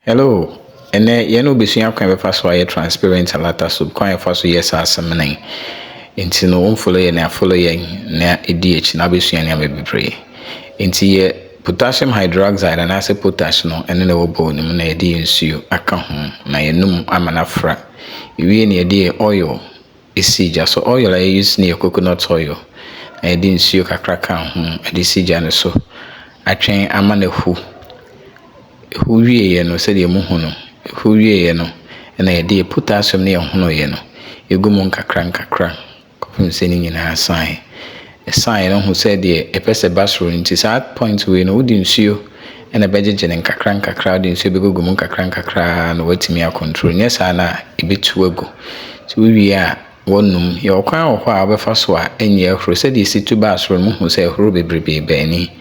Hello, ene ye no besua kwan befa so aye transparent alata soup kwan befa so yes asemnen. Enti no won follow ye na follow ye na edi echi na besua ne abebre. Enti ye potassium hydroxide and ase potash no ene na wo bone mu na ye di nsuo aka ho na ye num amana fra. Iwie ne ye di oil esija so oil I use ne coconut oil. Na ye di nsuo kakra kan ho edi sija ne so. Atwen amana hu who wie no said you muhuno, who wie no, and I did potassium near hono yeno. You go monka crank, coping sending in her sign. A sign on who said a person bathroom into sad point we no didn't see you, and a budget and crank crowd in Subigo Gumunka cranka and waiting me a control. Yes, Anna, a bit too go. So we are one room, your crown or first war, and your said you see two bathroom who say Ruby Bribby Benny.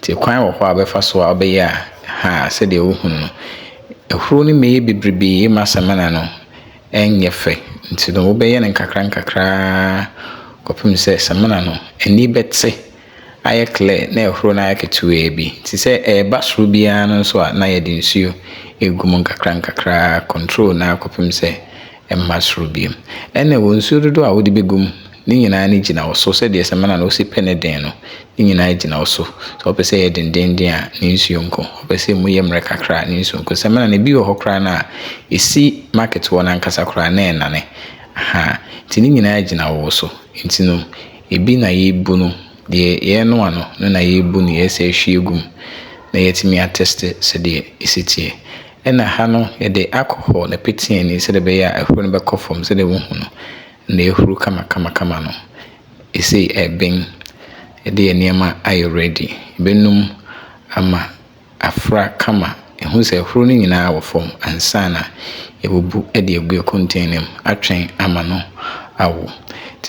Till crown or first war be ha said the woman a crony may be bribby massa manano and ye fe into the obey and kakra copum says a manano and ni bet say I clear ne chronic to a b to say a bus rubiano so at night in su a gumunka cranka control now copum say and mass rubium and they won't suit do I would be gum. Nina ni jina oso said yes a man and osi penedeno. Nina jina oso so pe say den dia ni nsuonko pe say mu yemre kakra ni nsuonko se man na bi wo hokra na esi market won ankasa kra na enane ha tini nyina jina wo so ntino ebi na yebu no de ye no ano no na yebu ni ese hwiegum na yetimi attest se de esitie ena ha no ye de alcohol na petin ni se de be ya ehuro no be kofom se de wo hu no na ehuru kama no ese ben de niema are ready benum ama afra kama ehun se ehuru ni nyina wo fom ansana ebubu de egu container atwen ama no awo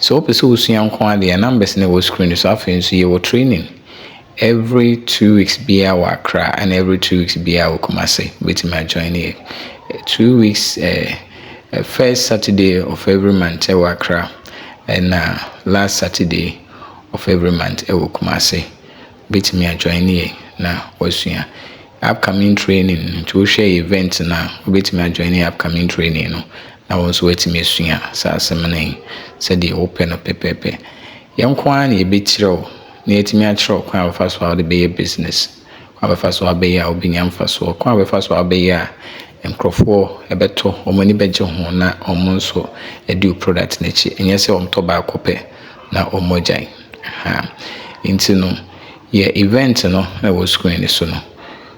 so opese usua nko ade numbers na wo screen so afen so ye wo training every 2 weeks be our Accra and every 2 weeks be our Kumasi with my join here 2 weeks first Saturday of every month our Accra and last Saturday of every month Kumasi with me join here na wasua upcoming training to share event na with me join upcoming training no na wonso wetime sua sa semene said the open up pepepe yankwa na ebetiro na yetimi akiro kwa afaso how the be business kwa afaso abeya obinya mfaso kwa afaso abeya enkrofo ebeto omani beje ho na omonso edu product na chi enye se omto ba akope na omojai ha intino ye event no na wo screen so no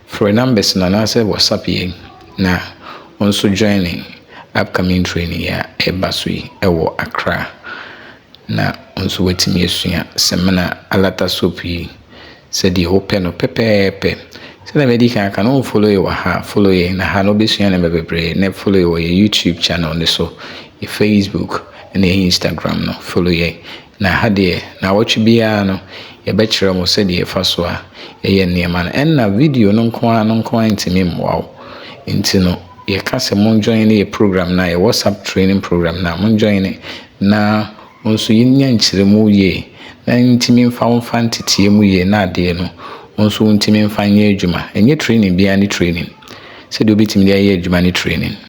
for numbers na say WhatsApp ye na also joining upcoming training ya ebasui ewo Accra na onso wetimi esua semana alata soup yi said the open no pepepe so na medical can no follow you ha follow you na ha no besua na bebre na follow you YouTube channel ne so e Facebook and Instagram no follow you na ha de na watch bia no ye be kire mo said the faso a ye niema na en na video no nko ntimi mwawo ntino ye kase mon join the program na ye WhatsApp training program na mon join na onso yinya nkyeremu ye na ntimi mfa ntetie mu ye na ade no onso ntimi mfa nye adwuma enye training bia ni training se do bitimi dia ye adwuma ni training